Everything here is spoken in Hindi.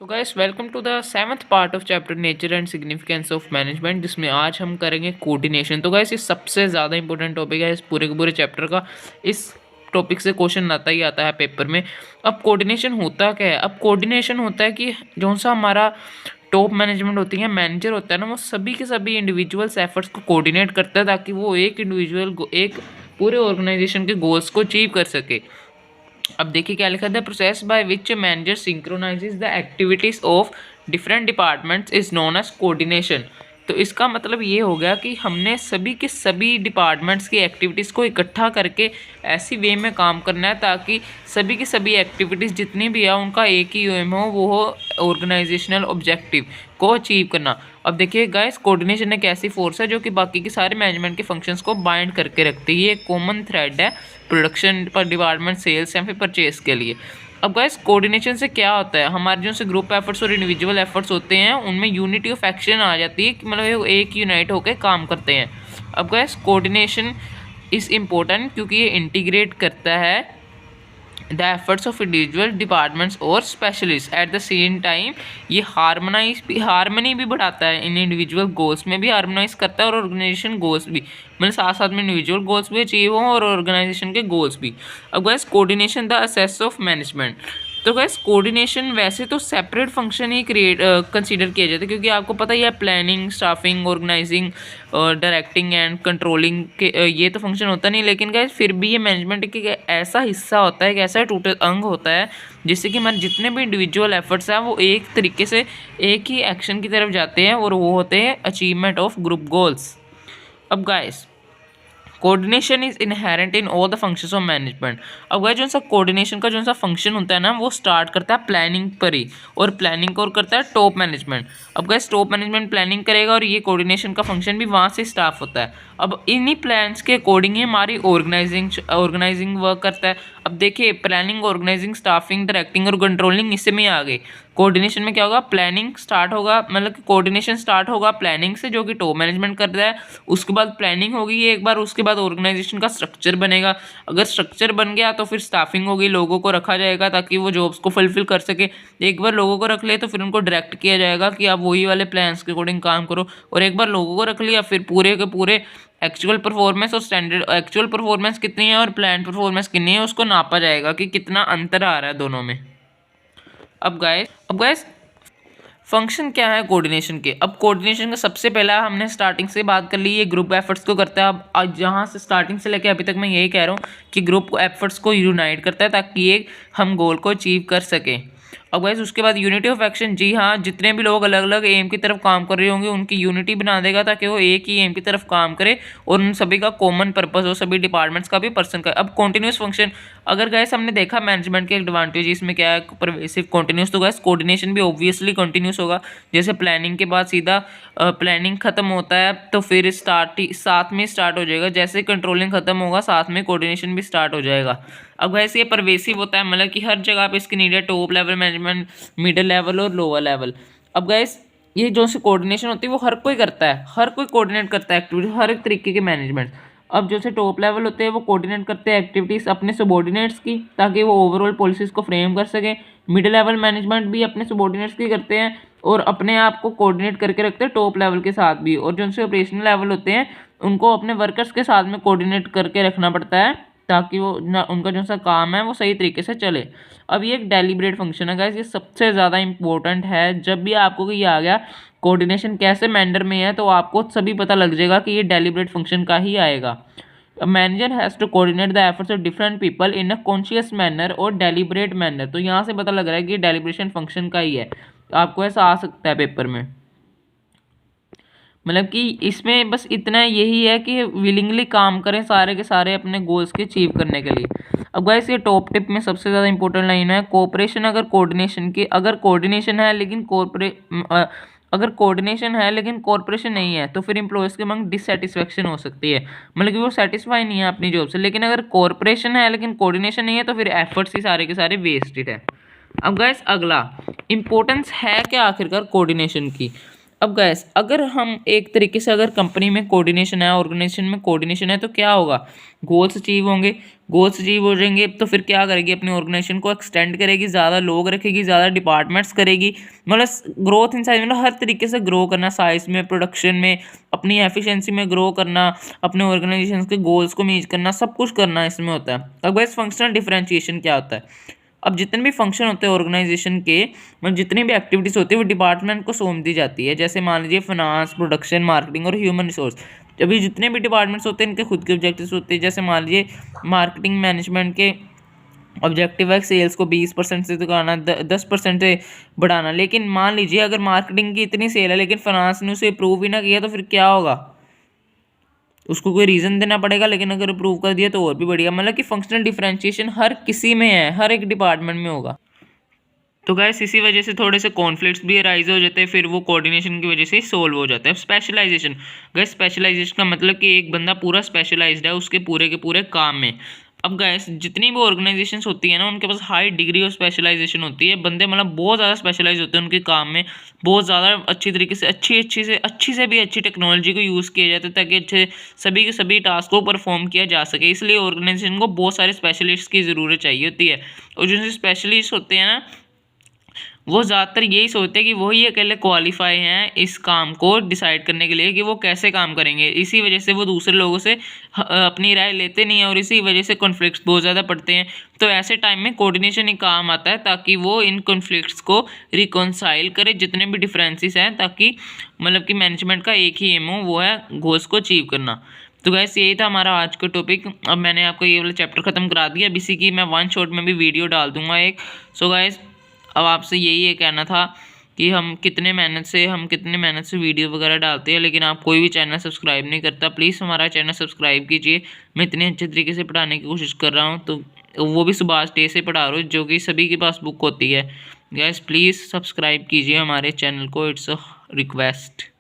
तो guys welcome to the seventh part of chapter nature and significance of management, जिसमें आज हम करेंगे कोऑर्डिनेशन। तो गाइस ये सबसे ज़्यादा इंपॉर्टेंट टॉपिक है इस पूरे के पूरे चैप्टर का। इस टॉपिक से क्वेश्चन आता ही आता है पेपर में। अब कोऑर्डिनेशन होता क्या है? अब कोऑर्डिनेशन होता है कि जो सा हमारा टॉप मैनेजमेंट होती है, मैनेजर होता है ना, वो सभी के सभी इंडिविजुअल्स एफर्ट्स को कोऑर्डिनेट करता है ताकि वो एक इंडिविजुअल एक पूरे ऑर्गेनाइजेशन के गोल्स को अचीव कर सके। अब देखिए क्या लिखा था, process by which manager synchronises the activities of different departments is known as coordination. तो इसका मतलब ये हो गया कि हमने सभी के सभी डिपार्टमेंट्स की एक्टिविटीज़ को इकट्ठा करके ऐसी वे में काम करना है ताकि सभी की सभी एक्टिविटीज़ जितनी भी है उनका एक ही एम हो, वो हो ऑर्गेनाइजेशनल ऑब्जेक्टिव को अचीव करना। अब देखिए गाइस, कोऑर्डिनेशन एक ऐसी फोर्स है जो कि बाकी के सारे मैनेजमेंट के फंक्शंस को बाइंड करके रखती है। ये एक कॉमन थ्रेड है प्रोडक्शन पर, डिपार्टमेंट, सेल्स या फिर परचेस के लिए। अब गाइस कोऑर्डिनेशन से क्या होता है, हमारे जो से ग्रुप एफर्ट्स और इंडिविजुअल एफर्ट्स होते हैं उनमें यूनिटी ऑफ एक्शन आ जाती है कि मतलब एक यूनाइट होकर काम करते हैं। अब गाइस कोऑर्डिनेशन इज इम्पोर्टेंट क्योंकि ये इंटीग्रेट करता है the efforts of individual departments और specialist at the same time. ये हारमनी भी बढ़ाता है, इन इंडिविजुअल गोल्स में भी हारमोनाइज करता है और ऑर्गेनाइजेशन गोल्स भी, मतलब साथ साथ में इंडिविजुअल गोल्स भी अचीव हों और ऑर्गेनाइजेशन के गोल्स भी। अब guys coordination the assess of management. तो गाइस कोऑर्डिनेशन वैसे तो सेपरेट फंक्शन ही कंसीडर किया जाता है क्योंकि आपको पता ही है planning, staffing, organising, directing and controlling के ये तो फंक्शन होता नहीं, लेकिन गाइस फिर भी ये मैनेजमेंट के ऐसा हिस्सा होता है, एक ऐसा टूटल अंग होता है जिससे कि हमारे जितने भी इंडिविजुअल एफर्ट्स हैं वो एक तरीके से एक ही एक्शन की तरफ जाते हैं और वो होते हैं अचीवमेंट ऑफ ग्रुप गोल्स। अब guys coordination is inherent in all the functions of management. अब गाइस जो सा कोऑर्डिनेशन का जो सा फंक्शन होता है ना, वो स्टार्ट करता है प्लानिंग पर ही, और प्लानिंग को करता है टॉप मैनेजमेंट। अब गाइस टॉप मैनेजमेंट प्लानिंग करेगा और ये कोऑर्डिनेशन का फंक्शन भी वहाँ से स्टार्ट होता है। अब इन्हीं प्लान्स के अकॉर्डिंग ही हमारी ऑर्गेनाइजिंग वर्क करता है। अब देखिए प्लानिंग, ऑर्गेनाइजिंग, स्टाफिंग, डायरेक्टिंग और कंट्रोलिंग इसमें आ गए। कोऑर्डिनेशन में क्या होगा, प्लानिंग स्टार्ट होगा, मतलब कोऑर्डिनेशन स्टार्ट होगा प्लानिंग से जो कि टॉप मैनेजमेंट कर रहा है। उसके बाद प्लानिंग होगी एक बार, उसके बाद ऑर्गेनाइजेशन का स्ट्रक्चर बनेगा। अगर स्ट्रक्चर बन गया तो फिर स्टाफिंग होगी, लोगों को रखा जाएगा ताकि वो जॉब्स को फुलफिल कर सके। एक बार लोगों को रख ले तो फिर उनको डायरेक्ट किया जाएगा कि आप वही वाले प्लान्स के अकॉर्डिंग काम करो। और एक बार लोगों को रख लिया फिर पूरे के पूरे एक्चुअल परफॉर्मेंस और स्टैंडर्ड एक्चुअल परफॉर्मेंस कितनी है और प्लान परफॉर्मेंस कितनी है उसको नापा जाएगा कि कितना अंतर आ रहा है दोनों में। अब गाइस फंक्शन क्या है कोऑर्डिनेशन के। अब कोऑर्डिनेशन का सबसे पहला हमने स्टार्टिंग से बात कर ली, ये ग्रुप एफर्ट्स को करता है। अब आज जहाँ से स्टार्टिंग से लेकर अभी तक मैं यही कह रहा हूँ कि ग्रुप एफर्ट्स को यूनाइट करता है ताकि ये हम गोल को अचीव कर सकें। अब गाइस उसके बाद यूनिटी ऑफ एक्शन, जी हाँ, जितने भी लोग अलग अलग एम की तरफ काम कर रहे होंगे उनकी यूनिटी बना देगा ताकि वो एक ही एम की तरफ काम करे और उन सभी का कॉमन पर्पस हो, सभी डिपार्टमेंट्स का भी पर्सन का। अब कॉन्टिन्यूस फंक्शन, अगर गाइस हमने देखा मैनेजमेंट के एडवांटेज इसमें क्या है, परवेसिव कॉन्टिन्यूस, तो गाइस कोऑर्डिनेशन भी ऑब्वियसली कॉन्टिन्यूस होगा। जैसे प्लानिंग के बाद सीधा प्लानिंग खत्म होता है तो फिर साथ में स्टार्ट हो जाएगा, जैसे कंट्रोलिंग खत्म होगा साथ में कोऑर्डिनेशन भी स्टार्ट हो जाएगा। अब वैसे ये परवेसिव होता है, मतलब कि हर जगह पे इसकी नीड है, top level management, middle level और लोअर लेवल। अब गाइस ये जो से कोऑर्डिनेशन होती है वो हर कोई करता है, हर कोई कोऑर्डिनेट करता है एक्टिविटी, हर एक तरीके के मैनेजमेंट। अब जो से टॉप लेवल होते हैं वो कोऑर्डिनेट करते हैं एक्टिविटीज़ अपने सबॉर्डिनेट्स की ताकि वो ओवरऑल पॉलिसीज़ को फ्रेम कर सकें। मिडिल लेवल मैनेजमेंट भी अपने सबॉर्डिनेट्स की करते हैं और अपने आप को कोऑर्डिनेट करके रखते हैं टॉप लेवल के साथ भी। और जो से ऑपरेशनल लेवल होते हैं उनको अपने वर्कर्स के साथ में कोऑर्डिनेट करके रखना पड़ता है ताकि वो ना उनका जो सा काम है वो सही तरीके से चले। अब ये एक डेलिब्रेट फंक्शन है गाइस, ये सबसे ज़्यादा इंपॉर्टेंट है। जब भी आपको ये आ गया कोऑर्डिनेशन कैसे मैनर में है तो आपको सभी पता लग जाएगा कि ये डेलिब्रेट फंक्शन का ही आएगा। Manager has to coordinate the efforts of different people in a conscious manner और डेलिब्रेट मैनर। तो यहाँ से पता लग रहा है कि ये डेलिब्रेशन फंक्शन का ही है, आपको ऐसा आ सकता है पेपर में। मतलब कि इसमें बस इतना यही है कि विलिंगली काम करें सारे के सारे अपने गोल्स के अचीव करने के लिए। अब गाइस ये टॉप टिप में सबसे ज़्यादा इंपॉर्टेंट लाइन है, कोऑपरेशन। अगर कोऑर्डिनेशन है लेकिन कॉर्पोरेशन नहीं है तो फिर एम्प्लॉयज़ के मंग डिससेटिस्फेक्शन हो सकती है, मतलब कि वो सेटिस्फाई नहीं है अपनी जॉब से। लेकिन अगर कॉर्पोरेशन है लेकिन कोऑर्डिनेशन नहीं है तो फिर एफर्ट्स ही सारे के सारे वेस्टेड है। अब गाइस अगला इंपॉर्टेंस है क्या आखिरकार कोऑर्डिनेशन की। अब गैस अगर हम एक तरीके से अगर कंपनी में कोऑर्डिनेशन है, ऑर्गेनाइजेशन में कोऑर्डिनेशन है, तो क्या होगा, गोल्स अचीव होंगे। गोल्स अचीव हो जाएंगे तो फिर क्या करेगी, अपनी ऑर्गेनाइजेशन को एक्सटेंड करेगी, ज़्यादा लोग रखेगी, ज़्यादा डिपार्टमेंट्स करेगी, मतलब ग्रोथ इन साइज, मतलब हर तरीके से ग्रो करना, साइज में, प्रोडक्शन में, अपनी एफिशिएंसी में ग्रो करना, अपने ऑर्गेनाइजेशन के गोल्स को मीट करना, सब कुछ करना इसमें होता है। अब गैस फंक्शनल डिफरेंशिएशन क्या होता है, अब जितने भी फंक्शन होते हैं ऑर्गेनाइजेशन के, मतलब जितनी भी एक्टिविटीज़ होती है वो डिपार्टमेंट को सौंप दी जाती है। जैसे मान लीजिए फाइनेंस, प्रोडक्शन, मार्केटिंग और ह्यूमन रिसोर्स। अभी जितने भी डिपार्टमेंट्स होते हैं इनके खुद के ऑब्जेक्टिव्स होते हैं। जैसे मान लीजिए मार्केटिंग मैनेजमेंट के ऑब्जेक्टिव है सेल्स को 20% से दुकाना 10% से बढ़ाना। लेकिन मान लीजिए अगर मार्केटिंग की इतनी सेल है लेकिन फाइनेंस ने उसे अप्रूव ही ना किया, तो फिर क्या होगा, उसको कोई रीज़न देना पड़ेगा। लेकिन अगर अप्रूव कर दिया तो और भी बढ़िया। मतलब कि फंक्शनल डिफरेंशिएशन हर किसी में है, हर एक डिपार्टमेंट में होगा। तो गैस इसी वजह से थोड़े से कॉन्फ्लिक्ट्स भी अराइज हो जाते हैं, फिर वो कोऑर्डिनेशन की वजह से सोल्व हो जाता है। स्पेशलाइजेशन, गैस स्पेशलाइजेशन का मतलब कि एक बंदा पूरा स्पेशलाइज्ड है उसके पूरे के पूरे काम में। अब गैस जितनी भी ऑर्गेनाइजेशंस होती है ना, उनके पास हाई डिग्री ऑफ स्पेशलाइजेशन होती है। बंदे मतलब बहुत ज़्यादा स्पेशलाइज होते हैं उनके काम में, बहुत ज़्यादा अच्छी तरीके से अच्छी से भी अच्छी टेक्नोलॉजी को यूज़ किया जाता है ताकि अच्छे सभी के सभी टास्क को परफॉर्म किया जा सके। इसलिए ऑर्गेनाइजेशन को बहुत सारे स्पेशलिस्ट की ज़रूरत चाहिए होती है। और जो स्पेशलिस्ट होते हैं ना, वो ज़्यादातर यही सोचते हैं कि वही अकेले क्वालिफाई हैं इस काम को डिसाइड करने के लिए कि वो कैसे काम करेंगे। इसी वजह से वो दूसरे लोगों से अपनी राय लेते नहीं हैं और इसी वजह से कॉन्फ्लिक्ट्स बहुत ज़्यादा पड़ते हैं। तो ऐसे टाइम में कोऑर्डिनेशन ही काम आता है ताकि वो इन कॉन्फ्लिक्ट्स को रिकॉन्साइल करे, जितने भी डिफरेंसेस हैं, ताकि मतलब कि मैनेजमेंट का एक ही एम हो, वो है गोल्स को अचीव करना। तो गैस यही था हमारा आज का टॉपिक। अब मैंने आपको ये वाला चैप्टर ख़त्म करा दिया। अब इसी की मैं वन शॉट में भी वीडियो डाल दूंगा एक। सो गैस अब आपसे यही कहना था कि हम कितने मेहनत से वीडियो वगैरह डालते हैं, लेकिन आप कोई भी चैनल सब्सक्राइब नहीं करता। प्लीज़ हमारा चैनल सब्सक्राइब कीजिए। मैं इतने अच्छे तरीके से पढ़ाने की कोशिश कर रहा हूँ, तो वो भी सुभाष डे से पढ़ा रहा हूँ, जो कि सभी के पास बुक होती है। गैस प्लीज़ सब्सक्राइब कीजिए हमारे चैनल को, इट्स अ रिक्वेस्ट।